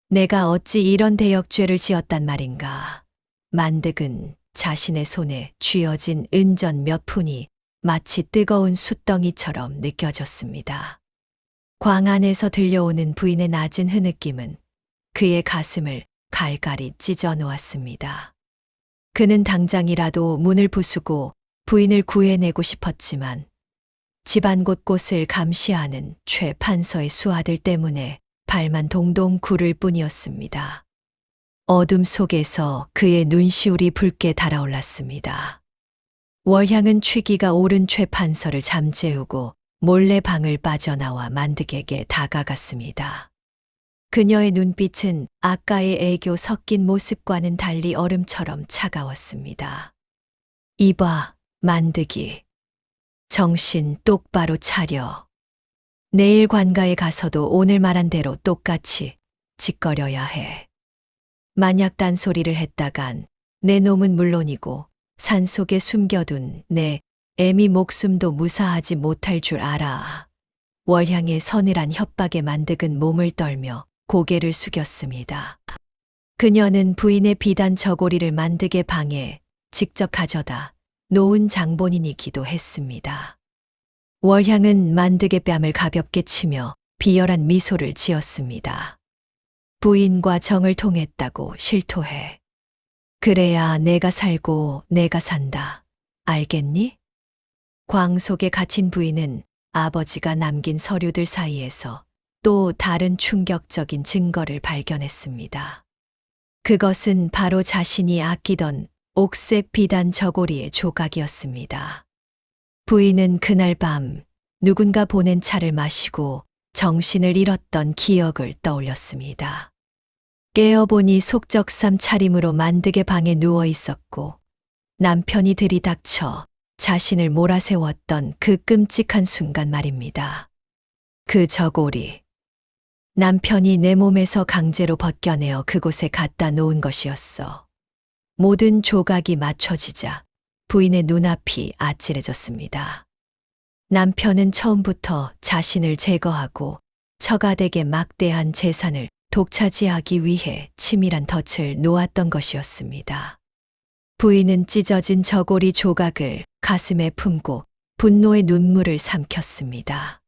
내가 어찌 이런 대역죄를 지었단 말인가. 만득은 자신의 손에 쥐어진 은전 몇 푼이 마치 뜨거운 숯덩이처럼 느껴졌습니다. 광 안에서 들려오는 부인의 낮은 흐느낌은 그의 가슴을 갈갈이 찢어 놓았습니다. 그는 당장이라도 문을 부수고 부인을 구해내고 싶었지만 집안 곳곳을 감시하는 최 판서의 수하들 때문에 발만 동동 구를 뿐이었습니다. 어둠 속에서 그의 눈시울이 붉게 달아올랐습니다. 월향은 취기가 오른 최 판서를 잠재우고 몰래 방을 빠져나와 만득에게 다가갔습니다. 그녀의 눈빛은 아까의 애교 섞인 모습과는 달리 얼음처럼 차가웠습니다. 이봐, 만득이. 정신 똑바로 차려. 내일 관가에 가서도 오늘 말한 대로 똑같이 짓거려야 해. 만약 딴소리를 했다간 내 놈은 물론이고 산속에 숨겨둔 내 애미 목숨도 무사하지 못할 줄 알아. 월향의 서늘한 협박에 만득은 몸을 떨며 고개를 숙였습니다. 그녀는 부인의 비단 저고리를 만득의 방에 직접 가져다 놓은 장본인이기도 했습니다. 월향은 만득의 뺨을 가볍게 치며 비열한 미소를 지었습니다. 부인과 정을 통했다고 실토해. 그래야 내가 살고 내가 산다. 알겠니? 광 속에 갇힌 부인은 아버지가 남긴 서류들 사이에서 또 다른 충격적인 증거를 발견했습니다. 그것은 바로 자신이 아끼던 옥색 비단 저고리의 조각이었습니다. 부인은 그날 밤 누군가 보낸 차를 마시고 정신을 잃었던 기억을 떠올렸습니다. 깨어보니 속적삼 차림으로 만득의 방에 누워 있었고 남편이 들이닥쳐 자신을 몰아세웠던 그 끔찍한 순간 말입니다. 그 저고리. 남편이 내 몸에서 강제로 벗겨내어 그곳에 갖다 놓은 것이었어. 모든 조각이 맞춰지자 부인의 눈앞이 아찔해졌습니다. 남편은 처음부터 자신을 제거하고 처가댁의 막대한 재산을 독차지하기 위해 치밀한 덫을 놓았던 것이었습니다. 부인은 찢어진 저고리 조각을 가슴에 품고 분노의 눈물을 삼켰습니다.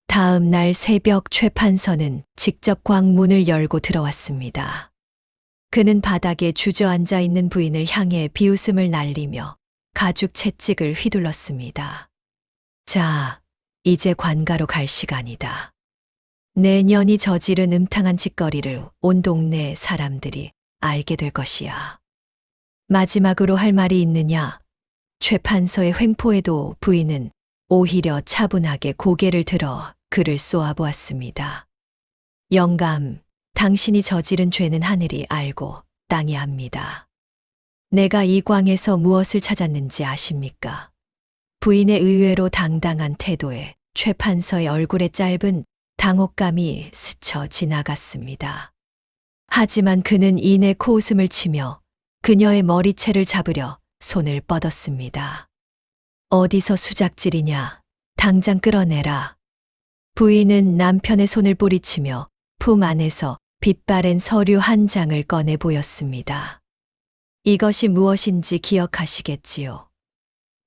다음 날 새벽 최 판서는 직접 광문을 열고 들어왔습니다. 그는 바닥에 주저앉아 있는 부인을 향해 비웃음을 날리며 가죽 채찍을 휘둘렀습니다. 자, 이제 관가로 갈 시간이다. 내년이 저지른 음탕한 짓거리를 온 동네 사람들이 알게 될 것이야. 마지막으로 할 말이 있느냐? 최 판서의 횡포에도 부인은 오히려 차분하게 고개를 들어 그를 쏘아보았습니다. 영감, 당신이 저지른 죄는 하늘이 알고 땅이 압니다. 내가 이 광에서 무엇을 찾았는지 아십니까? 부인의 의외로 당당한 태도에 최 판서의 얼굴에 짧은 당혹감이 스쳐 지나갔습니다. 하지만 그는 이내 코웃음을 치며 그녀의 머리채를 잡으려 손을 뻗었습니다. 어디서 수작질이냐? 당장 끌어내라. 부인은 남편의 손을 뿌리치며 품 안에서 빛바랜 서류 한 장을 꺼내 보였습니다. 이것이 무엇인지 기억하시겠지요?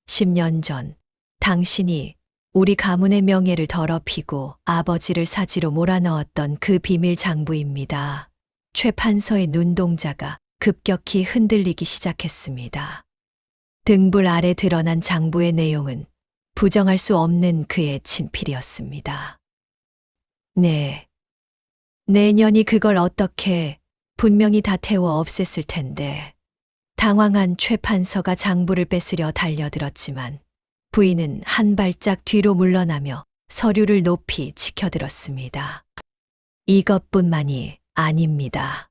10년 전 당신이 우리 가문의 명예를 더럽히고 아버지를 사지로 몰아넣었던 그 비밀 장부입니다. 최 판서의 눈동자가 급격히 흔들리기 시작했습니다. 등불 아래 드러난 장부의 내용은 부정할 수 없는 그의 친필이었습니다. 네. 내년이 그걸 어떻게 분명히 다 태워 없앴을 텐데. 당황한 최 판서가 장부를 뺏으려 달려들었지만 부인은 한 발짝 뒤로 물러나며 서류를 높이 치켜들었습니다. 이것뿐만이 아닙니다.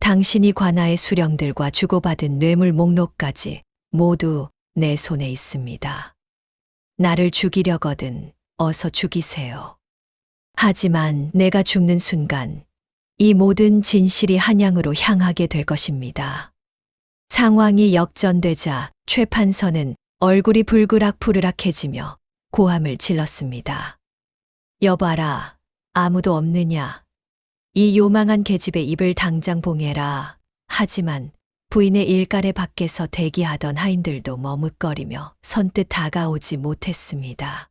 당신이 관아의 수령들과 주고받은 뇌물 목록까지 모두 내 손에 있습니다. 나를 죽이려거든 어서 죽이세요. 하지만 내가 죽는 순간 이 모든 진실이 한양으로 향하게 될 것입니다. 상황이 역전되자 최 판서는 얼굴이 불그락부르락해지며 고함을 질렀습니다. 여봐라, 아무도 없느냐. 이 요망한 계집의 입을 당장 봉해라. 하지만 부인의 일가래 밖에서 대기하던 하인들도 머뭇거리며 선뜻 다가오지 못했습니다.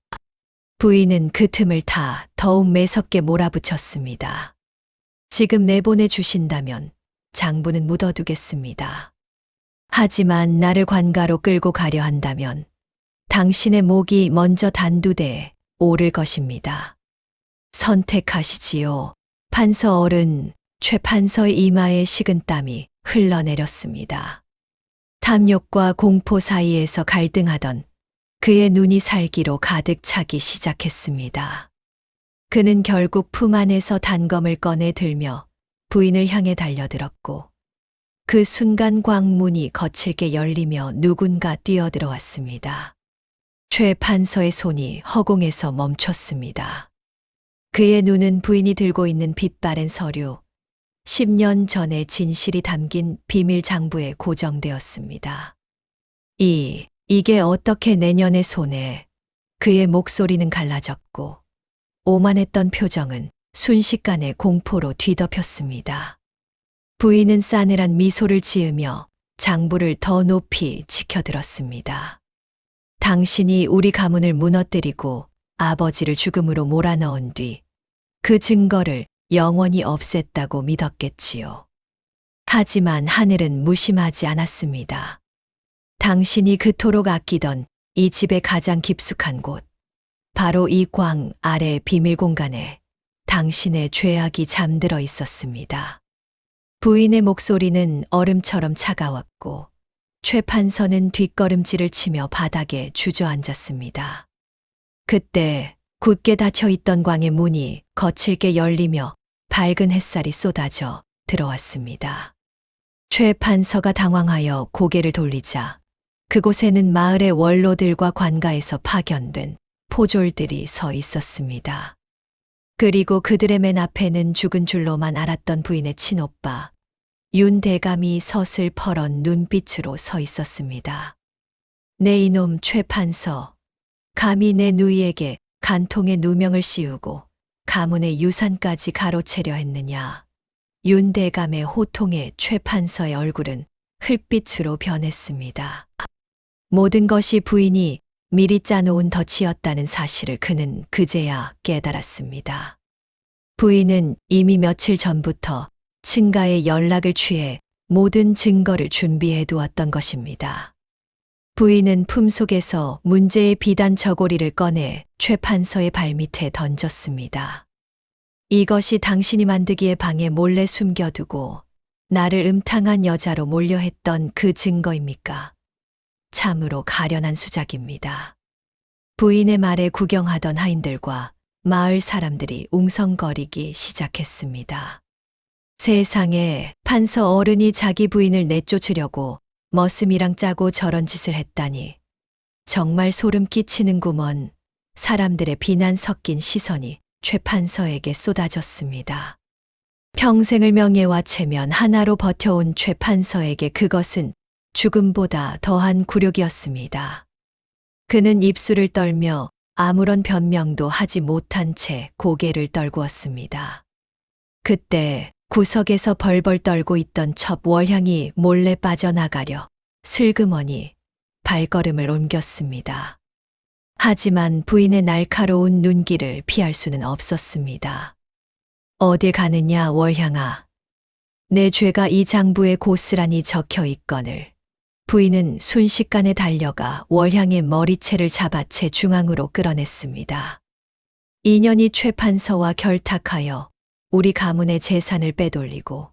부인은 그 틈을 타 더욱 매섭게 몰아붙였습니다. 지금 내보내 주신다면 장부는 묻어두겠습니다. 하지만 나를 관가로 끌고 가려 한다면 당신의 목이 먼저 단두대에 오를 것입니다. 선택하시지요. 판서 어른, 최 판서의 이마에 식은땀이 흘러내렸습니다. 탐욕과 공포 사이에서 갈등하던 그의 눈이 살기로 가득 차기 시작했습니다. 그는 결국 품 안에서 단검을 꺼내 들며 부인을 향해 달려들었고 그 순간 광문이 거칠게 열리며 누군가 뛰어들어왔습니다. 최 판서의 손이 허공에서 멈췄습니다. 그의 눈은 부인이 들고 있는 빛바랜 서류, 10년 전의 진실이 담긴 비밀 장부에 고정되었습니다. 이게 어떻게 내년의 손에. 그의 목소리는 갈라졌고 오만했던 표정은 순식간에 공포로 뒤덮였습니다. 부인은 싸늘한 미소를 지으며 장부를 더 높이 치켜들었습니다. 당신이 우리 가문을 무너뜨리고 아버지를 죽음으로 몰아넣은 뒤 그 증거를 영원히 없앴다고 믿었겠지요. 하지만 하늘은 무심하지 않았습니다. 당신이 그토록 아끼던 이 집의 가장 깊숙한 곳, 바로 이 광 아래 비밀 공간에 당신의 죄악이 잠들어 있었습니다. 부인의 목소리는 얼음처럼 차가웠고 최 판서는 뒷걸음질을 치며 바닥에 주저앉았습니다. 그때 굳게 닫혀있던 광의 문이 거칠게 열리며 밝은 햇살이 쏟아져 들어왔습니다. 최 판서가 당황하여 고개를 돌리자 그곳에는 마을의 원로들과 관가에서 파견된 포졸들이 서 있었습니다. 그리고 그들의 맨 앞에는 죽은 줄로만 알았던 부인의 친오빠 윤 대감이 서슬퍼런 눈빛으로 서 있었습니다. 내 이놈 최 판서, 감히 내 누이에게 간통의 누명을 씌우고 가문의 유산까지 가로채려 했느냐. 윤 대감의 호통에 최 판서의 얼굴은 흙빛으로 변했습니다. 모든 것이 부인이 미리 짜놓은 덫이었다는 사실을 그는 그제야 깨달았습니다. 부인은 이미 며칠 전부터 친가의 연락을 취해 모든 증거를 준비해 두었던 것입니다. 부인은 품속에서 문제의 비단 저고리를 꺼내 최 판서의 발밑에 던졌습니다. 이것이 당신이 만드기에 방에 몰래 숨겨두고 나를 음탕한 여자로 몰려했던 그 증거입니까? 참으로 가련한 수작입니다. 부인의 말에 구경하던 하인들과 마을 사람들이 웅성거리기 시작했습니다. 세상에, 판서 어른이 자기 부인을 내쫓으려고 머슴이랑 짜고 저런 짓을 했다니. 정말 소름 끼치는구먼. 사람들의 비난 섞인 시선이 최 판서에게 쏟아졌습니다. 평생을 명예와 체면 하나로 버텨온 최 판서에게 그것은 죽음보다 더한 굴욕이었습니다. 그는 입술을 떨며 아무런 변명도 하지 못한 채 고개를 떨구었습니다. 그때 구석에서 벌벌 떨고 있던 첩 월향이 몰래 빠져나가려 슬그머니 발걸음을 옮겼습니다. 하지만 부인의 날카로운 눈길을 피할 수는 없었습니다. 어딜 가느냐 월향아. 내 죄가 이 장부에 고스란히 적혀 있거늘. 부인은 순식간에 달려가 월향의 머리채를 잡아 채 중앙으로 끌어냈습니다. 인연이 최 판서와 결탁하여 우리 가문의 재산을 빼돌리고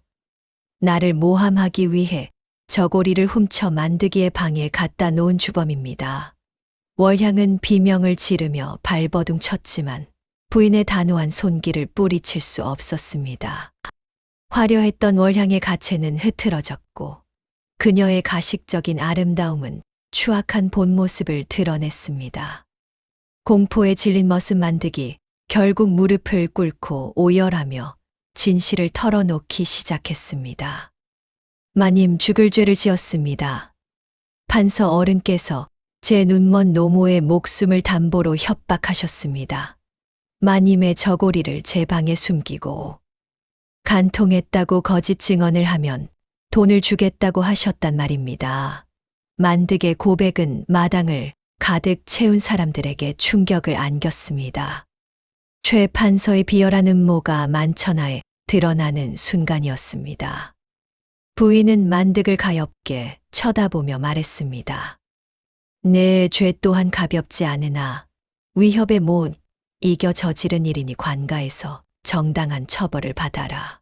나를 모함하기 위해 저고리를 훔쳐 만드기의 방에 갖다 놓은 주범입니다. 월향은 비명을 지르며 발버둥 쳤지만 부인의 단호한 손길을 뿌리칠 수 없었습니다. 화려했던 월향의 가채는 흐트러졌고 그녀의 가식적인 아름다움은 추악한 본 모습을 드러냈습니다. 공포에 질린 머슴 만득이 결국 무릎을 꿇고 오열하며 진실을 털어놓기 시작했습니다. 마님 죽을 죄를 지었습니다. 판서 어른께서 제 눈먼 노모의 목숨을 담보로 협박하셨습니다. 마님의 저고리를 제 방에 숨기고 간통했다고 거짓 증언을 하면 돈을 주겠다고 하셨단 말입니다. 만득의 고백은 마당을 가득 채운 사람들에게 충격을 안겼습니다. 최 판서의 비열한 음모가 만천하에 드러나는 순간이었습니다. 부인은 만득을 가엾게 쳐다보며 말했습니다. 내 죄 또한 가볍지 않으나 위협에 못 이겨 저지른 일이니 관가에서 정당한 처벌을 받아라.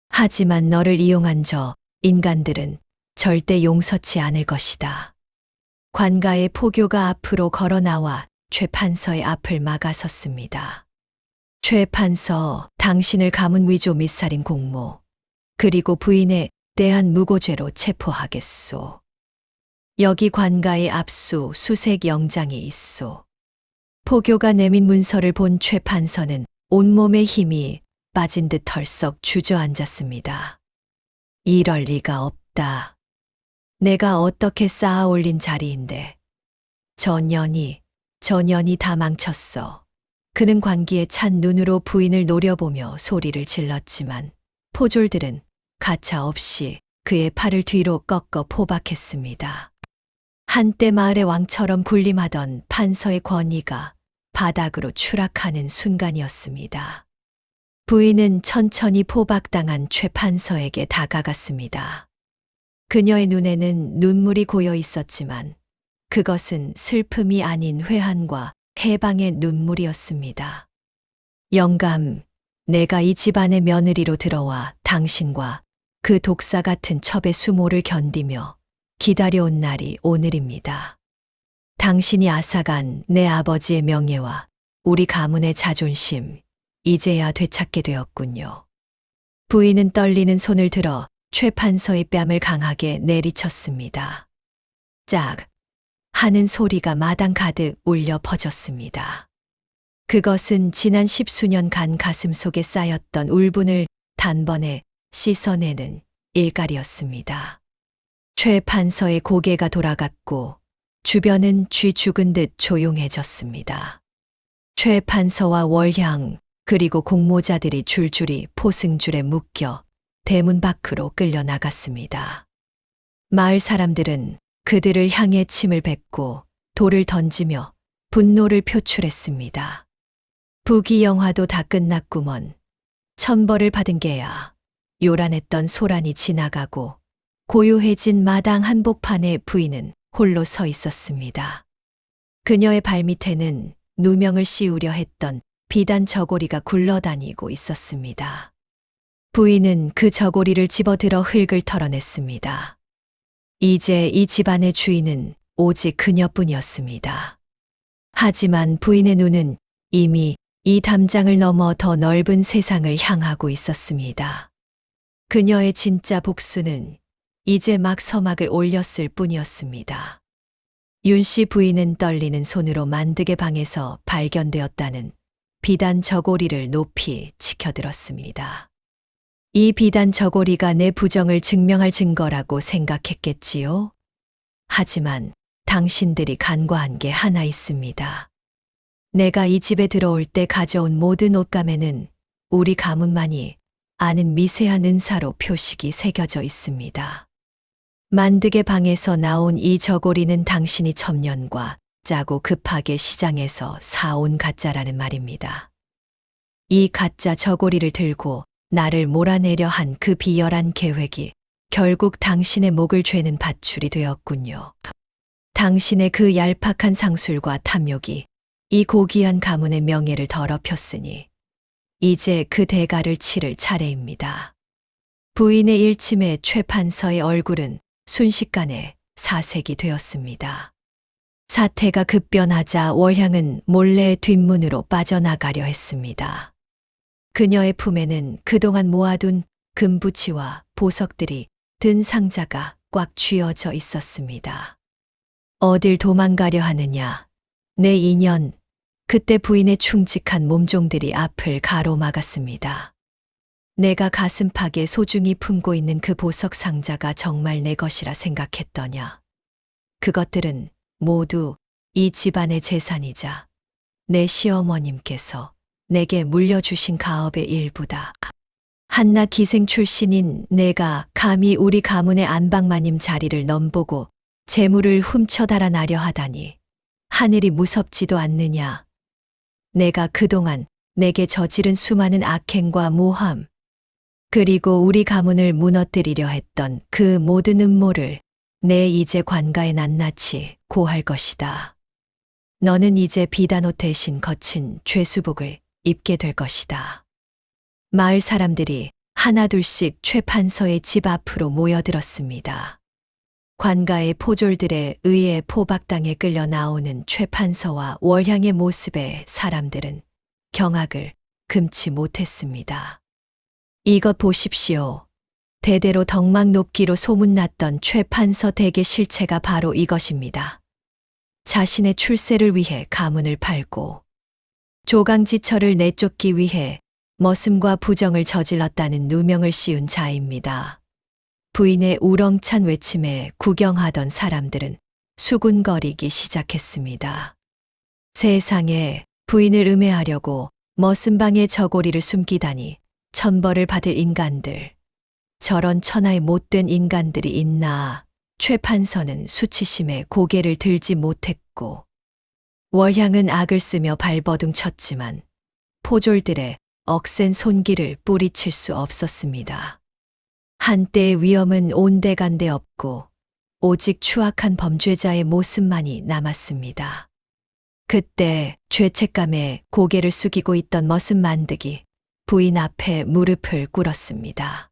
하지만 너를 이용한 저 인간들은 절대 용서치 않을 것이다. 관가의 포교가 앞으로 걸어 나와 최 판서의 앞을 막아섰습니다. 최 판서, 당신을 가문 위조 및 살인 공모, 그리고 부인에 대한 무고죄로 체포하겠소. 여기 관가에 압수 수색 영장이 있소. 포교가 내민 문서를 본 최 판서는 온몸에 힘이 빠진 듯 털썩 주저앉았습니다. 이럴 리가 없다. 내가 어떻게 쌓아 올린 자리인데. 저 년이 다 망쳤어. 그는 광기에 찬 눈으로 부인을 노려보며 소리를 질렀지만 포졸들은 가차없이 그의 팔을 뒤로 꺾어 포박했습니다. 한때 마을의 왕처럼 군림하던 판서의 권위가 바닥으로 추락하는 순간이었습니다. 부인은 천천히 포박당한 최 판서에게 다가갔습니다. 그녀의 눈에는 눈물이 고여 있었지만 그것은 슬픔이 아닌 회한과 해방의 눈물이었습니다. 영감, 내가 이 집안의 며느리로 들어와 당신과 그 독사 같은 첩의 수모를 견디며 기다려온 날이 오늘입니다. 당신이 앗아간 내 아버지의 명예와 우리 가문의 자존심, 이제야 되찾게 되었군요. 부인은 떨리는 손을 들어 최 판서의 뺨을 강하게 내리쳤습니다. 짝! 하는 소리가 마당 가득 울려 퍼졌습니다. 그것은 지난 10수년간 가슴 속에 쌓였던 울분을 단번에 씻어내는 일갈이었습니다. 최 판서의 고개가 돌아갔고 주변은 쥐 죽은 듯 조용해졌습니다. 최 판서와 월향 그리고 공모자들이 줄줄이 포승줄에 묶여 대문 밖으로 끌려 나갔습니다. 마을 사람들은 그들을 향해 침을 뱉고 돌을 던지며 분노를 표출했습니다. 부귀영화도 다 끝났구먼. 천벌을 받은 게야. 요란했던 소란이 지나가고 고요해진 마당 한복판에 부인은 홀로 서 있었습니다. 그녀의 발밑에는 누명을 씌우려 했던 비단 저고리가 굴러다니고 있었습니다. 부인은 그 저고리를 집어들어 흙을 털어냈습니다. 이제 이 집안의 주인은 오직 그녀뿐이었습니다. 하지만 부인의 눈은 이미 이 담장을 넘어 더 넓은 세상을 향하고 있었습니다. 그녀의 진짜 복수는 이제 막 서막을 올렸을 뿐이었습니다. 윤씨 부인은 떨리는 손으로 만득의 방에서 발견되었다는 비단 저고리를 높이 치켜들었습니다. 이 비단 저고리가 내 부정을 증명할 증거라고 생각했겠지요? 하지만 당신들이 간과한 게 하나 있습니다. 내가 이 집에 들어올 때 가져온 모든 옷감에는 우리 가문만이 아는 미세한 은사로 표식이 새겨져 있습니다. 만득의 방에서 나온 이 저고리는 당신이 첩년과 짜고 급하게 시장에서 사온 가짜라는 말입니다. 이 가짜 저고리를 들고 나를 몰아내려 한 그 비열한 계획이 결국 당신의 목을 죄는 밧줄이 되었군요. 당신의 그 얄팍한 상술과 탐욕이 이 고귀한 가문의 명예를 더럽혔으니 이제 그 대가를 치를 차례입니다. 부인의 일침에 최 판서의 얼굴은 순식간에 사색이 되었습니다. 사태가 급변하자 월향은 몰래 뒷문으로 빠져나가려 했습니다. 그녀의 품에는 그동안 모아둔 금부치와 보석들이 든 상자가 꽉 쥐어져 있었습니다. 어딜 도망가려 하느냐. 내 인연. 그때 부인의 충직한 몸종들이 앞을 가로막았습니다. 내가 가슴팍에 소중히 품고 있는 그 보석 상자가 정말 내 것이라 생각했더냐. 그것들은 모두 이 집안의 재산이자 내 시어머님께서 내게 물려주신 가업의 일부다. 한낱 기생 출신인 내가 감히 우리 가문의 안방마님 자리를 넘보고 재물을 훔쳐 달아나려 하다니 하늘이 무섭지도 않느냐. 내가 그동안 내게 저지른 수많은 악행과 모함, 그리고 우리 가문을 무너뜨리려 했던 그 모든 음모를 내 이제 관가에 낱낱이 고할 것이다. 너는 이제 비단옷 대신 거친 죄수복을 입게 될 것이다. 마을 사람들이 하나둘씩 최 판서의 집 앞으로 모여들었습니다. 관가의 포졸들에 의해 포박당에 끌려 나오는 최 판서와 월향의 모습에 사람들은 경악을 금치 못했습니다. 이것 보십시오. 대대로 덕망 높기로 소문났던 최 판서 댁의 실체가 바로 이것입니다. 자신의 출세를 위해 가문을 팔고 조강지처를 내쫓기 위해 머슴과 부정을 저질렀다는 누명을 씌운 자입니다. 부인의 우렁찬 외침에 구경하던 사람들은 수군거리기 시작했습니다. 세상에, 부인을 음해하려고 머슴방에 저고리를 숨기다니 천벌을 받을 인간들. 저런 천하의 못된 인간들이 있나. 최 판서는 수치심에 고개를 들지 못했고 월향은 악을 쓰며 발버둥 쳤지만 포졸들의 억센 손길을 뿌리칠 수 없었습니다. 한때의 위험은 온데간데 없고 오직 추악한 범죄자의 모습만이 남았습니다. 그때 죄책감에 고개를 숙이고 있던 머슴 만득이 부인 앞에 무릎을 꿇었습니다.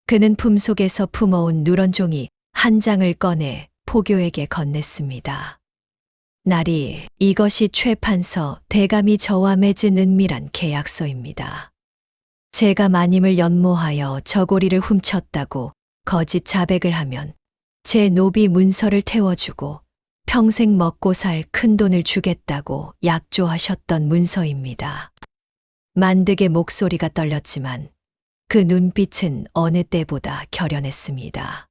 그는 품속에서 품어온 누런 종이 한 장을 꺼내 포교에게 건넸습니다. 나리, 이것이 최 판서 대감이 저와 맺은 은밀한 계약서입니다. 제가 마님을 연모하여 저고리를 훔쳤다고 거짓 자백을 하면 제 노비 문서를 태워주고 평생 먹고 살 큰돈을 주겠다고 약조하셨던 문서입니다. 만득의 목소리가 떨렸지만 그 눈빛은 어느 때보다 결연했습니다.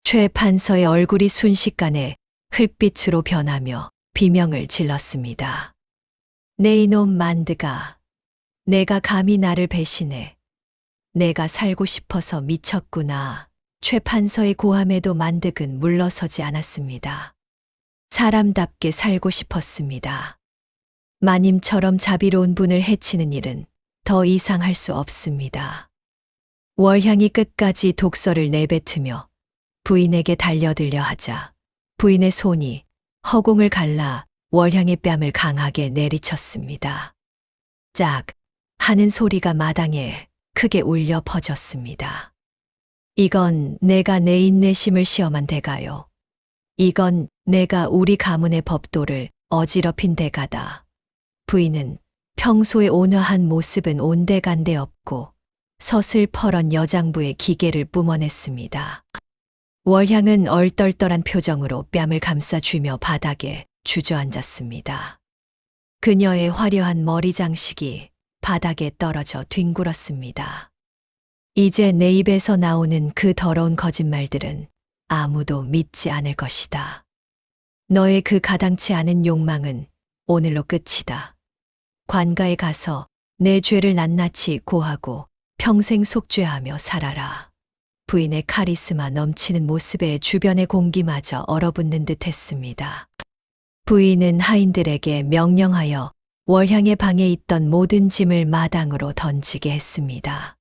최 판서의 얼굴이 순식간에 흙빛으로 변하며 비명을 질렀습니다. 내 이놈 만드가, 내가 감히 나를 배신해. 내가 살고 싶어서 미쳤구나. 최 판서의 고함에도 만득은 물러서지 않았습니다. 사람답게 살고 싶었습니다. 마님처럼 자비로운 분을 해치는 일은 더 이상 할 수 없습니다. 월향이 끝까지 독서를 내뱉으며 부인에게 달려들려 하자 부인의 손이 허공을 갈라 월향의 뺨을 강하게 내리쳤습니다. 짝 하는 소리가 마당에 크게 울려 퍼졌습니다. 이건 내가 내 인내심을 시험한 대가요. 이건 내가 우리 가문의 법도를 어지럽힌 대가다. 부인은 평소의 온화한 모습은 온데간데 없고 서슬퍼런 여장부의 기계를 뿜어냈습니다. 월향은 얼떨떨한 표정으로 뺨을 감싸쥐며 바닥에 주저앉았습니다. 그녀의 화려한 머리 장식이 바닥에 떨어져 뒹굴었습니다. 이제 내 입에서 나오는 그 더러운 거짓말들은 아무도 믿지 않을 것이다. 너의 그 가당치 않은 욕망은 오늘로 끝이다. 관가에 가서 내 죄를 낱낱이 고하고 평생 속죄하며 살아라. 부인의 카리스마 넘치는 모습에 주변의 공기마저 얼어붙는 듯 했습니다. 부인은 하인들에게 명령하여 월향의 방에 있던 모든 짐을 마당으로 던지게 했습니다.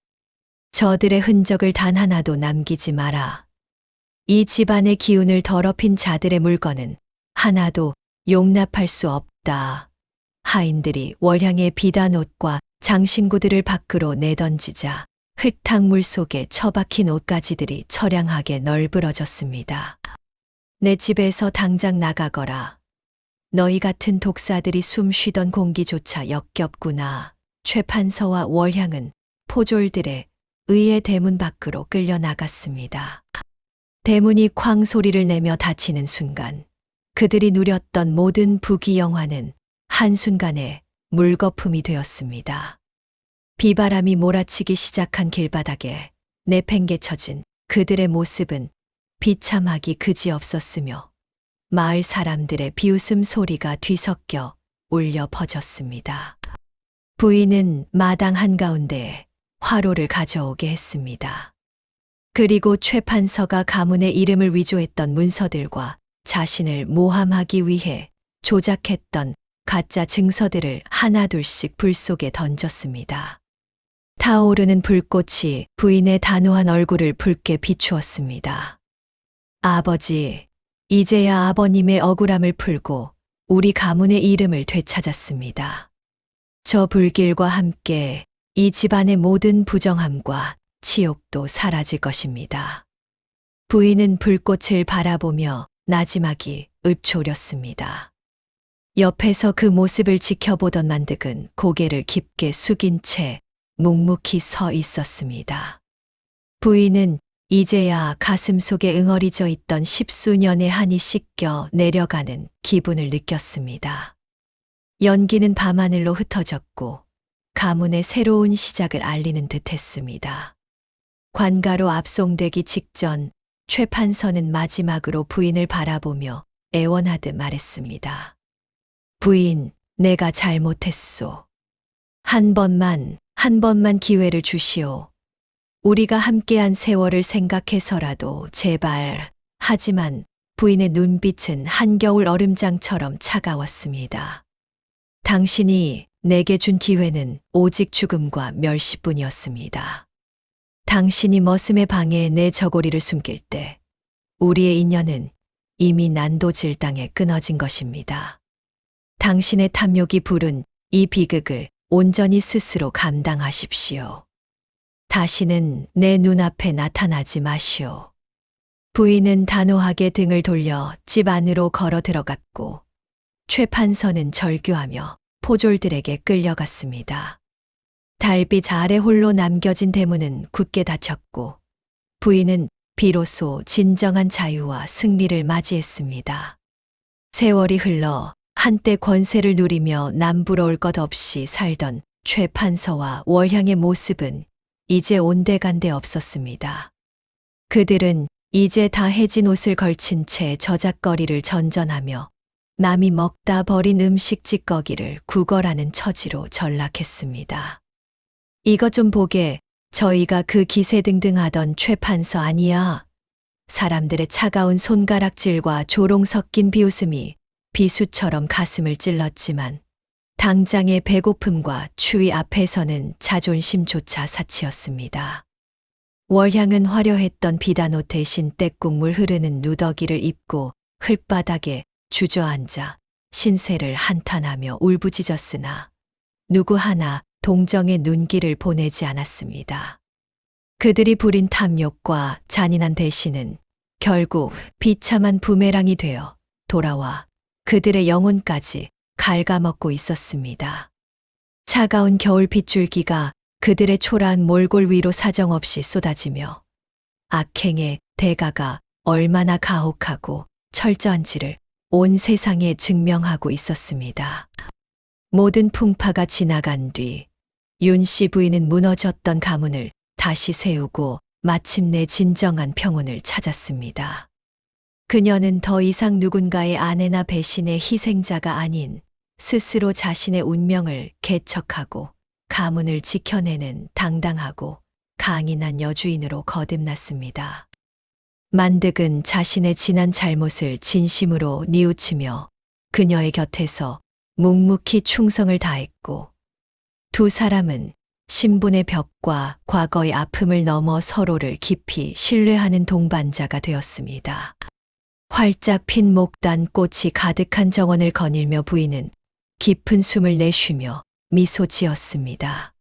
저들의 흔적을 단 하나도 남기지 마라. 이 집안의 기운을 더럽힌 자들의 물건은 하나도 용납할 수 없다. 하인들이 월향의 비단옷과 장신구들을 밖으로 내던지자 흙탕물 속에 처박힌 옷가지들이 처량하게 널브러졌습니다. 내 집에서 당장 나가거라. 너희 같은 독사들이 숨 쉬던 공기조차 역겹구나. 최판서와 월향은 포졸들의 의해 대문 밖으로 끌려 나갔습니다. 대문이 쾅 소리를 내며 닫히는 순간 그들이 누렸던 모든 부귀영화는 한순간에 물거품이 되었습니다. 비바람이 몰아치기 시작한 길바닥에 내팽개쳐진 그들의 모습은 비참하기 그지없었으며 마을 사람들의 비웃음 소리가 뒤섞여 울려 퍼졌습니다. 부인은 마당 한가운데에 화로를 가져오게 했습니다. 그리고 최판서가 가문의 이름을 위조했던 문서들과 자신을 모함하기 위해 조작했던 가짜 증서들을 하나둘씩 불 속에 던졌습니다. 타오르는 불꽃이 부인의 단호한 얼굴을 붉게 비추었습니다. 아버지, 이제야 아버님의 억울함을 풀고 우리 가문의 이름을 되찾았습니다. 저 불길과 함께 이 집안의 모든 부정함과 치욕도 사라질 것입니다. 부인은 불꽃을 바라보며 나지막이 읊조렸습니다. 옆에서 그 모습을 지켜보던 만득은 고개를 깊게 숙인 채 묵묵히 서 있었습니다. 부인은 이제야 가슴 속에 응어리져 있던 십수년의 한이 씻겨 내려가는 기분을 느꼈습니다. 연기는 밤하늘로 흩어졌고 가문의 새로운 시작을 알리는 듯 했습니다. 관가로 압송되기 직전 최판서는 마지막으로 부인을 바라보며 애원하듯 말했습니다. 부인, 내가 잘못했소. 한 번만 기회를 주시오. 우리가 함께한 세월을 생각해서라도 제발. 하지만 부인의 눈빛은 한겨울 얼음장처럼 차가웠습니다. 당신이 내게 준 기회는 오직 죽음과 멸시뿐이었습니다. 당신이 머슴의 방에 내 저고리를 숨길 때 우리의 인연은 이미 난도질당에 끊어진 것입니다. 당신의 탐욕이 부른 이 비극을 온전히 스스로 감당하십시오. 다시는 내 눈앞에 나타나지 마시오. 부인은 단호하게 등을 돌려 집 안으로 걸어 들어갔고 최판서는 절규하며 포졸들에게 끌려갔습니다. 달빛 아래 홀로 남겨진 대문은 굳게 닫혔고 부인은 비로소 진정한 자유와 승리를 맞이했습니다. 세월이 흘러 한때 권세를 누리며 남부러울 것 없이 살던 최판서와 월향의 모습은 이제 온데간데 없었습니다. 그들은 이제 다 해진 옷을 걸친 채 저작거리를 전전하며 남이 먹다 버린 음식 찌꺼기를 구걸하는 처지로 전락했습니다. 이것 좀 보게, 저희가 그 기세등등하던 최판서 아니야. 사람들의 차가운 손가락질과 조롱 섞인 비웃음이 비수처럼 가슴을 찔렀지만 당장의 배고픔과 추위 앞에서는 자존심조차 사치였습니다. 월향은 화려했던 비단옷 대신 떼국물 흐르는 누더기를 입고 흙바닥에 주저앉아 신세를 한탄하며 울부짖었으나 누구 하나 동정의 눈길을 보내지 않았습니다. 그들이 부린 탐욕과 잔인한 배신은 결국 비참한 부메랑이 되어 돌아와 그들의 영혼까지 갉아먹고 있었습니다. 차가운 겨울 빗줄기가 그들의 초라한 몰골 위로 사정없이 쏟아지며 악행의 대가가 얼마나 가혹하고 철저한지를 온 세상에 증명하고 있었습니다. 모든 풍파가 지나간 뒤 윤씨 부인은 무너졌던 가문을 다시 세우고 마침내 진정한 평온을 찾았습니다. 그녀는 더 이상 누군가의 아내나 배신의 희생자가 아닌 스스로 자신의 운명을 개척하고 가문을 지켜내는 당당하고 강인한 여주인으로 거듭났습니다. 만득은 자신의 지난 잘못을 진심으로 뉘우치며 그녀의 곁에서 묵묵히 충성을 다했고 두 사람은 신분의 벽과 과거의 아픔을 넘어 서로를 깊이 신뢰하는 동반자가 되었습니다. 활짝 핀 목단 꽃이 가득한 정원을 거닐며 부인은 깊은 숨을 내쉬며 미소 지었습니다.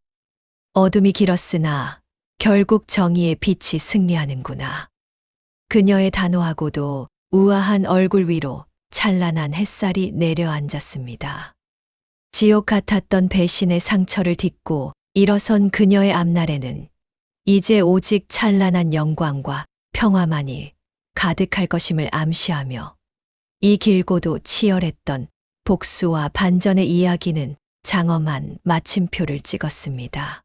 어둠이 길었으나 결국 정의의 빛이 승리하는구나. 그녀의 단호하고도 우아한 얼굴 위로 찬란한 햇살이 내려앉았습니다. 지옥 같았던 배신의 상처를 딛고 일어선 그녀의 앞날에는 이제 오직 찬란한 영광과 평화만이 가득할 것임을 암시하며 이 길고도 치열했던 복수와 반전의 이야기는 장엄한 마침표를 찍었습니다.